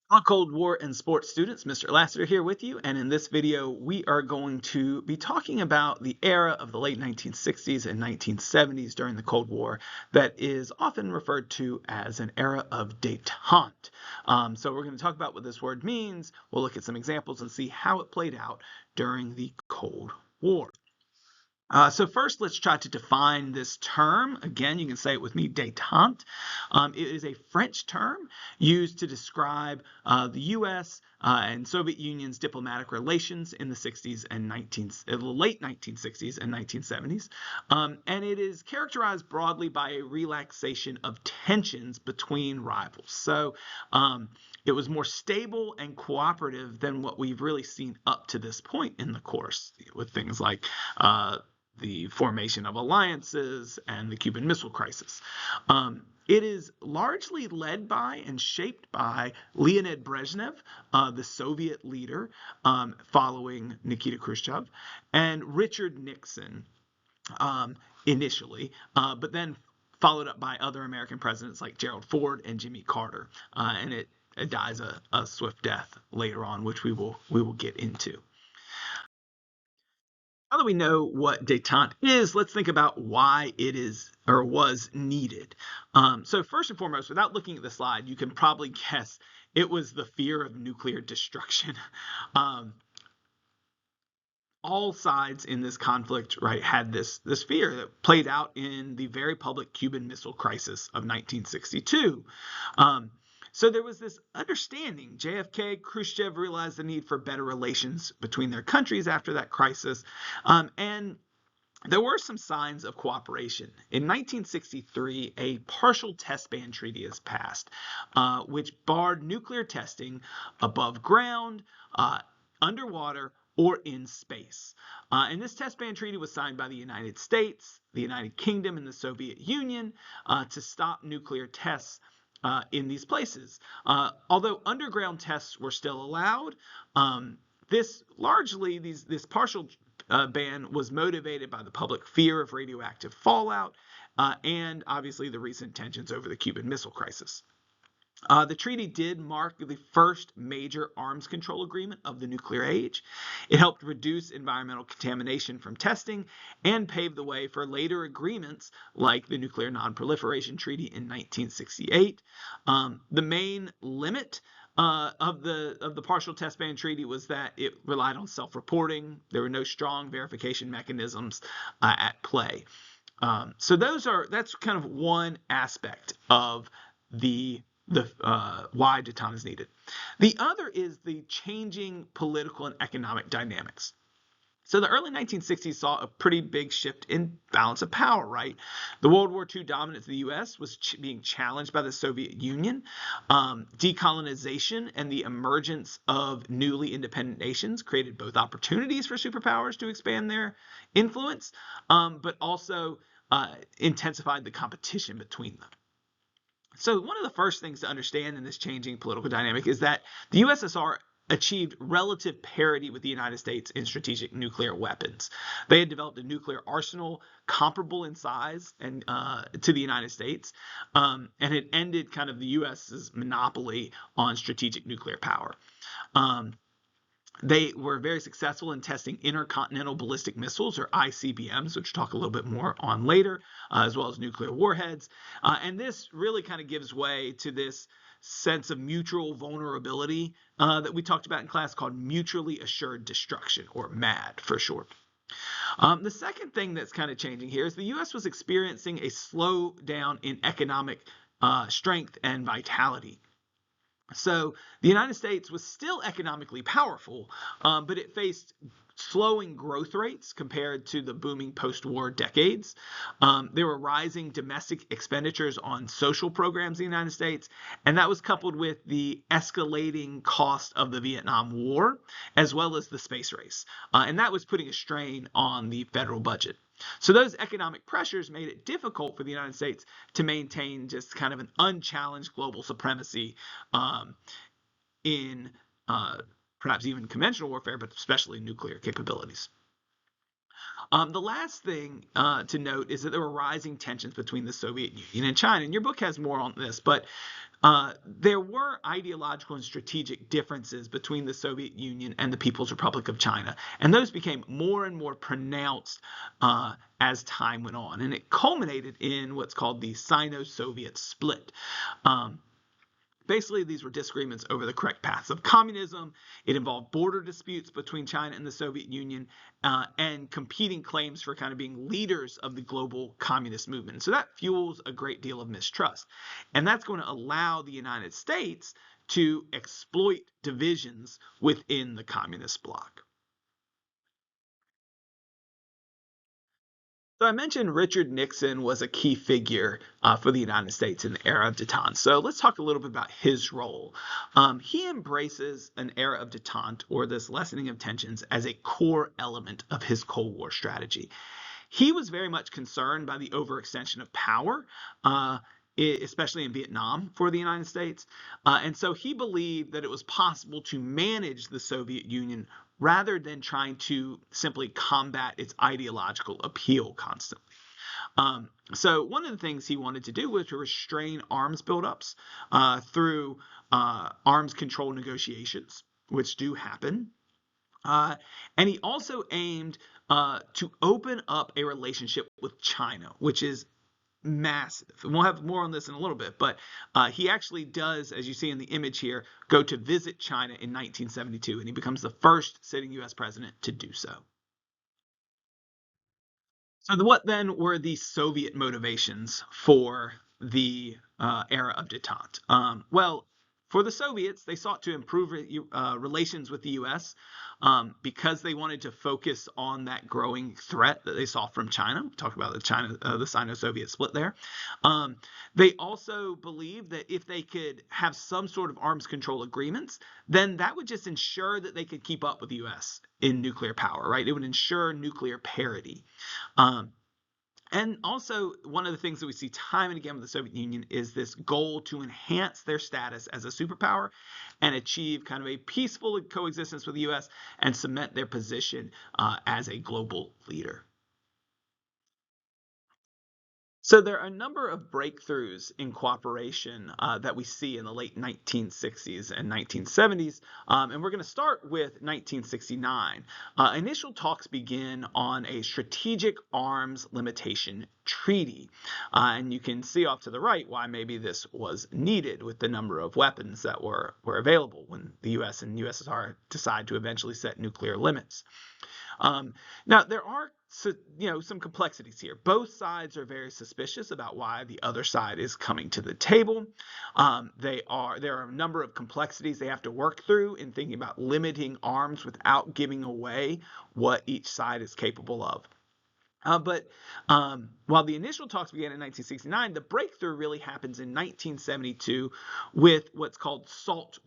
Hello, Cold War and sports students. Mr. Lassiter here with you, and in this video, we are going to be talking about the era of the late 1960s and 1970s during the Cold War that is often referred to as an era of détente. So we're going to talk about what this word means. We'll look at some examples and see how it played out during the Cold War. So first, let's try to define this term. Again, you can say it with me, détente. It is a French term used to describe the U.S. And Soviet Union's diplomatic relations in the 60s and late 1960s and 1970s. And it is characterized broadly by a relaxation of tensions between rivals. So it was more stable and cooperative than what we've really seen up to this point in the course, with things like the formation of alliances and the Cuban Missile Crisis. It is largely led by and shaped by Leonid Brezhnev, the Soviet leader following Nikita Khrushchev, and Richard Nixon initially, but then followed up by other American presidents like Gerald Ford and Jimmy Carter. And it dies a swift death later on, which we will get into. Now that we know what détente is, let's think about why it is or was needed. So first and foremost, without looking at the slide, you can probably guess it was the fear of nuclear destruction. All sides in this conflict, right, had this fear that played out in the very public Cuban Missile Crisis of 1962. So there was this understanding. JFK, Khrushchev realized the need for better relations between their countries after that crisis. And there were some signs of cooperation. In 1963, a partial test ban treaty is passed, which barred nuclear testing above ground, underwater, or in space. And this test ban treaty was signed by the United States, the United Kingdom, and the Soviet Union to stop nuclear tests in these places. Although underground tests were still allowed, this partial ban was motivated by the public fear of radioactive fallout and obviously the recent tensions over the Cuban Missile Crisis. The treaty did mark the first major arms control agreement of the nuclear age. It helped reduce environmental contamination from testing and paved the way for later agreements like the Nuclear Non-Proliferation Treaty in 1968. The main limit of the partial test ban treaty was that it relied on self-reporting. There were no strong verification mechanisms at play. So that's kind of one aspect of the why détente is needed. The other is the changing political and economic dynamics. So the early 1960s saw a pretty big shift in balance of power, right? The World War II dominance of the U.S. was being challenged by the Soviet Union. Decolonization and the emergence of newly independent nations created both opportunities for superpowers to expand their influence, but also intensified the competition between them. So one of the first things to understand in this changing political dynamic is that the USSR achieved relative parity with the United States in strategic nuclear weapons. They had developed a nuclear arsenal comparable in size and to the United States, and had ended kind of the U.S.'s monopoly on strategic nuclear power. They were very successful in testing intercontinental ballistic missiles, or ICBMs, which we'll talk a little bit more on later, as well as nuclear warheads. And this really kind of gives way to this sense of mutual vulnerability that we talked about in class called mutually assured destruction, or MAD for short. The second thing that's kind of changing here is the U.S. was experiencing a slowdown in economic strength and vitality. So the United States was still economically powerful, but it faced slowing growth rates compared to the booming post-war decades. There were rising domestic expenditures on social programs in the United States, and that was coupled with the escalating cost of the Vietnam War, as well as the space race. And that was putting a strain on the federal budget. So those economic pressures made it difficult for the United States to maintain just kind of an unchallenged global supremacy in perhaps even conventional warfare, but especially nuclear capabilities. The last thing to note is that there were rising tensions between the Soviet Union and China. And your book has more on this, but there were ideological and strategic differences between the Soviet Union and the People's Republic of China, and those became more and more pronounced as time went on, and it culminated in what's called the Sino-Soviet split. Um, Basically, these were disagreements over the correct paths of communism. It involved border disputes between China and the Soviet Union, and competing claims for kind of being leaders of the global communist movement. So that fuels a great deal of mistrust. And that's going to allow the United States to exploit divisions within the communist bloc. So I mentioned Richard Nixon was a key figure for the United States in the era of detente. So let's talk a little bit about his role. He embraces an era of detente, or this lessening of tensions, as a core element of his Cold War strategy. He was very much concerned by the overextension of power, especially in Vietnam for the United States. And so he believed that it was possible to manage the Soviet Union rather than trying to simply combat its ideological appeal constantly. So one of the things he wanted to do was to restrain arms buildups through arms control negotiations, which do happen. And he also aimed to open up a relationship with China, which is massive. And we'll have more on this in a little bit, but he actually does, as you see in the image here, go to visit China in 1972, and he becomes the first sitting U.S. president to do so. So, what then were the Soviet motivations for the era of detente? Well, for the Soviets, they sought to improve relations with the U.S. Because they wanted to focus on that growing threat that they saw from China. We talked about the Sino-Soviet split there. They also believed that if they could have some sort of arms control agreements, then that would just ensure that they could keep up with the U.S. in nuclear power, right? It would ensure nuclear parity. Um, and also, one of the things that we see time and again with the Soviet Union is this goal to enhance their status as a superpower and achieve kind of a peaceful coexistence with the US and cement their position as a global leader. So there are a number of breakthroughs in cooperation that we see in the late 1960s and 1970s, and we're going to start with 1969. Initial talks begin on a strategic arms limitation treaty, and you can see off to the right why maybe this was needed with the number of weapons that were available when the U.S. and USSR decide to eventually set nuclear limits. Now there are some complexities here. Both sides are very suspicious about why the other side is coming to the table. There are a number of complexities they have to work through in thinking about limiting arms without giving away what each side is capable of. But while the initial talks began in 1969, the breakthrough really happens in 1972 with what's called SALT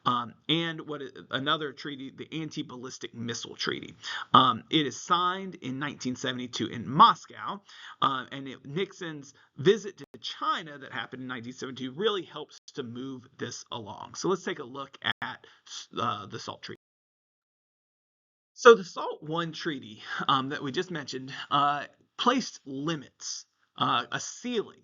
I, and another treaty, the Anti-Ballistic Missile Treaty. It is signed in 1972 in Moscow, and Nixon's visit to China that happened in 1972 really helps to move this along. So let's take a look at the SALT Treaty. So the SALT I treaty that we just mentioned placed limits, a ceiling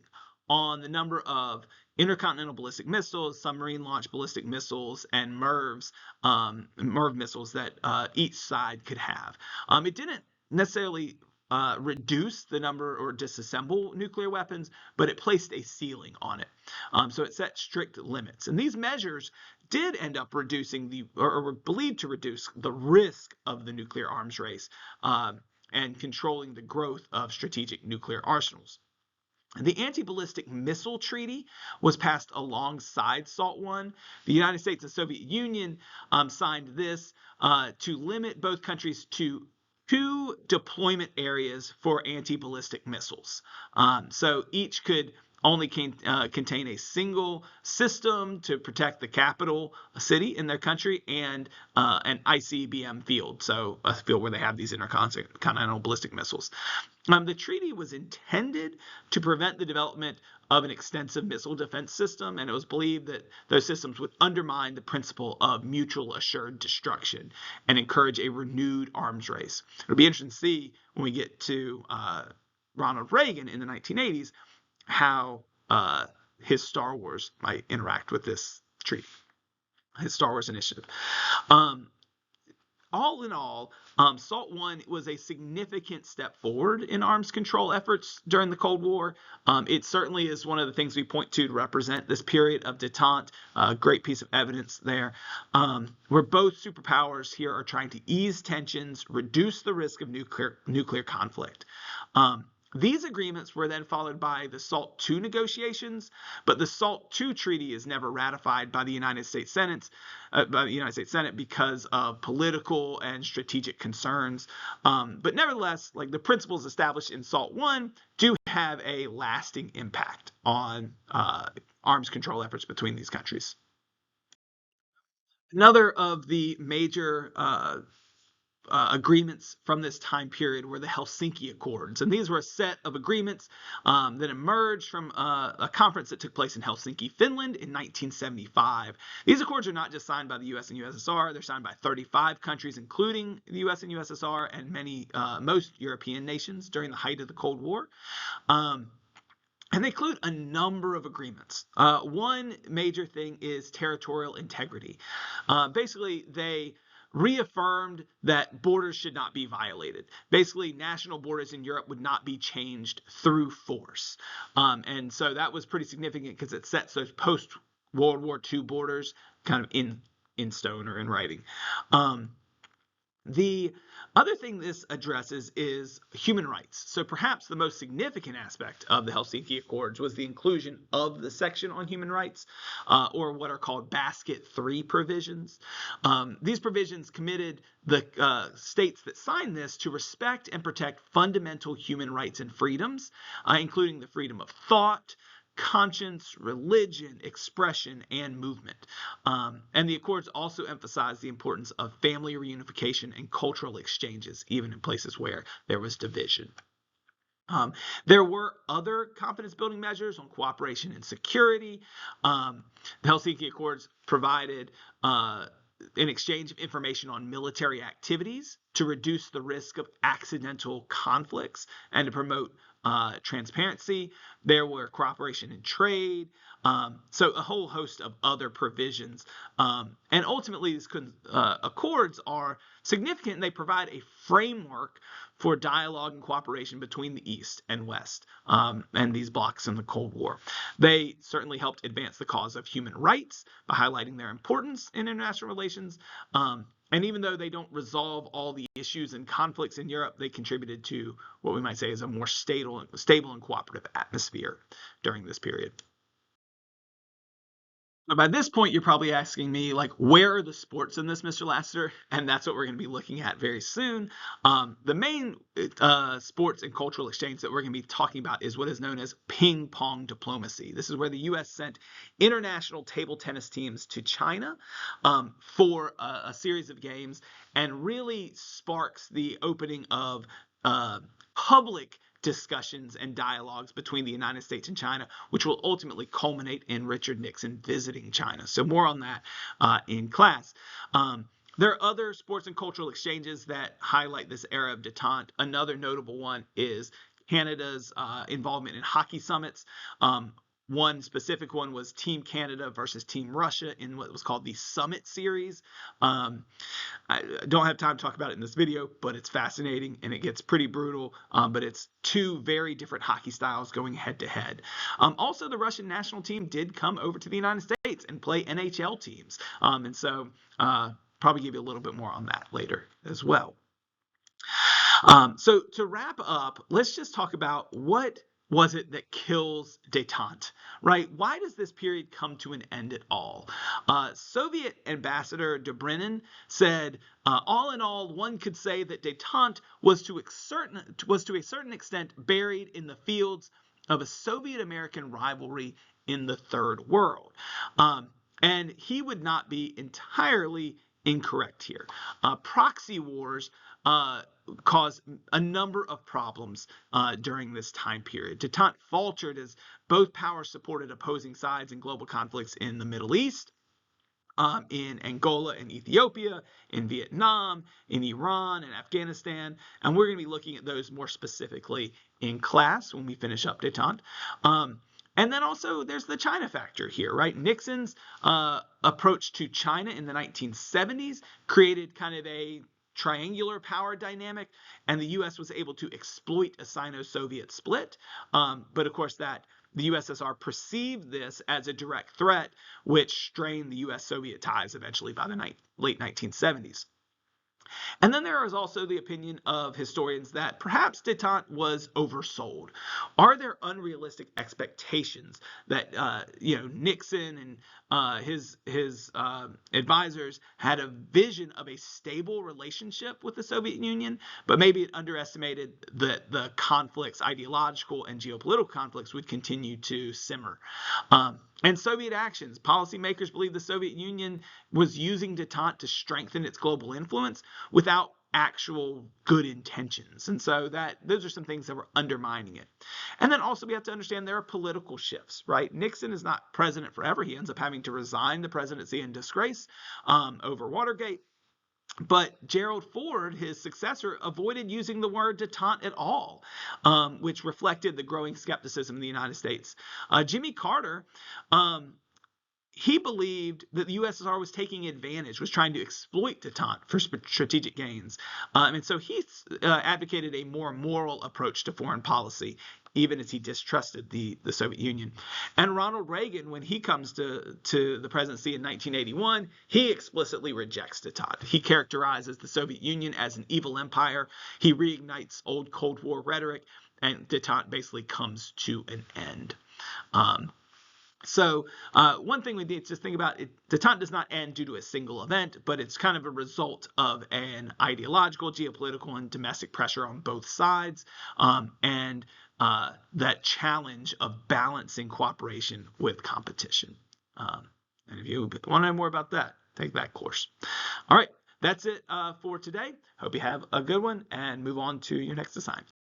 on the number of intercontinental ballistic missiles, submarine-launched ballistic missiles, and MIRV missiles that each side could have. It didn't necessarily reduce the number or disassemble nuclear weapons, but it placed a ceiling on it. So it set strict limits. And these measures did end up reducing or were believed to reduce the risk of the nuclear arms race and controlling the growth of strategic nuclear arsenals. The Anti-Ballistic Missile Treaty was passed alongside SALT I. The United States and Soviet Union signed this to limit both countries to 2 deployment areas for anti-ballistic missiles. So each could only contain a single system to protect the capital city in their country and an ICBM field, so a field where they have these intercontinental ballistic missiles. The treaty was intended to prevent the development of an extensive missile defense system, and it was believed that those systems would undermine the principle of mutual assured destruction and encourage a renewed arms race. It'll be interesting to see when we get to Ronald Reagan in the 1980s how his Star Wars might interact with this treaty, his Star Wars initiative. Um, all in all, SALT I was a significant step forward in arms control efforts during the Cold War. It certainly is one of the things we point to represent this period of detente. A great piece of evidence there. Where both superpowers here are trying to ease tensions, reduce the risk of nuclear conflict. These agreements were then followed by the SALT II negotiations, but the SALT II treaty is never ratified by the United States Senate, because of political and strategic concerns. But nevertheless, like the principles established in SALT I do have a lasting impact on arms control efforts between these countries. Another of the major agreements from this time period were the Helsinki Accords. And these were a set of agreements that emerged from a conference that took place in Helsinki, Finland in 1975. These accords are not just signed by the US and USSR, they're signed by 35 countries, including the US and USSR, and most European nations during the height of the Cold War. And they include a number of agreements. One major thing is territorial integrity. Basically, they reaffirmed that borders should not be violated. Basically, national borders in Europe would not be changed through force. And so that was pretty significant because it sets those post-World War II borders kind of in stone or in writing. The other thing this addresses is human rights. So perhaps the most significant aspect of the Helsinki Accords was the inclusion of the section on human rights, or what are called Basket 3 provisions. These provisions committed the states that signed this to respect and protect fundamental human rights and freedoms, including the freedom of thought, conscience, religion, expression, and movement. And the Accords also emphasize the importance of family reunification and cultural exchanges, even in places where there was division. There were other confidence building measures on cooperation and security. The Helsinki Accords provided an exchange of information on military activities to reduce the risk of accidental conflicts and to promote transparency. There were cooperation in trade, so a whole host of other provisions. And ultimately, these accords are significant, and they provide a framework for dialogue and cooperation between the East and West and these blocs in the Cold War. They certainly helped advance the cause of human rights by highlighting their importance in international relations. And even though they don't resolve all the issues and conflicts in Europe, they contributed to what we might say is a more stable and cooperative atmosphere during this period. So by this point, you're probably asking me, like, where are the sports in this, Mr. Lassiter? And that's what we're going to be looking at very soon. The main sports and cultural exchange that we're going to be talking about is what is known as ping pong diplomacy. This is where the U.S. sent international table tennis teams to China for a series of games, and really sparks the opening of public discussions and dialogues between the United States and China, which will ultimately culminate in Richard Nixon visiting China. So more on that in class. There are other sports and cultural exchanges that highlight this era of detente. Another notable one is Canada's involvement in hockey summits. One specific one was Team Canada versus Team Russia in what was called the Summit Series. I don't have time to talk about it in this video, but it's fascinating and it gets pretty brutal. But it's two very different hockey styles going head to head. Also, the Russian national team did come over to the United States and play NHL teams. And so probably give you a little bit more on that later as well. So to wrap up, let's just talk about what was it that kills detente, right? Why does this period come to an end at all? Soviet Ambassador Dobrynin said, all in all, one could say that detente was to a certain extent buried in the fields of a Soviet-American rivalry in the Third World. And he would not be entirely incorrect here. Proxy wars caused a number of problems during this time period. Detente faltered as both powers supported opposing sides in global conflicts in the Middle East, in Angola and Ethiopia, in Vietnam, in Iran and Afghanistan. And we're going to be looking at those more specifically in class when we finish up detente. And then also there's the China factor here, right? Nixon's approach to China in the 1970s created kind of a triangular power dynamic, and the U.S. was able to exploit a Sino-Soviet split. But of course, that the USSR perceived this as a direct threat, which strained the U.S.-Soviet ties eventually by the late 1970s. And then there is also the opinion of historians that perhaps detente was oversold. Are there unrealistic expectations that Nixon and his advisors had a vision of a stable relationship with the Soviet Union, but maybe it underestimated that the conflicts, ideological and geopolitical conflicts, would continue to simmer. And Soviet actions. Policymakers believe the Soviet Union was using detente to strengthen its global influence without actual good intentions. And so those are some things that were undermining it. And then also we have to understand there are political shifts, right? Nixon is not president forever. He ends up having to resign the presidency in disgrace over Watergate. But Gerald Ford, his successor, avoided using the word detente at all, which reflected the growing skepticism in the United States. Jimmy Carter, he believed that the USSR was taking advantage, was trying to exploit detente for strategic gains. And so he advocated a more moral approach to foreign policy, even as he distrusted the Soviet Union. And Ronald Reagan, when he comes to the presidency in 1981, he explicitly rejects detente. He characterizes the Soviet Union as an evil empire. He reignites old Cold War rhetoric, and detente basically comes to an end. So one thing we need to think about, detente does not end due to a single event, but it's kind of a result of an ideological, geopolitical, and domestic pressure on both sides, and that challenge of balancing cooperation with competition. And if you want to know more about that, take that course. All right, that's it for today. Hope you have a good one and move on to your next assignment.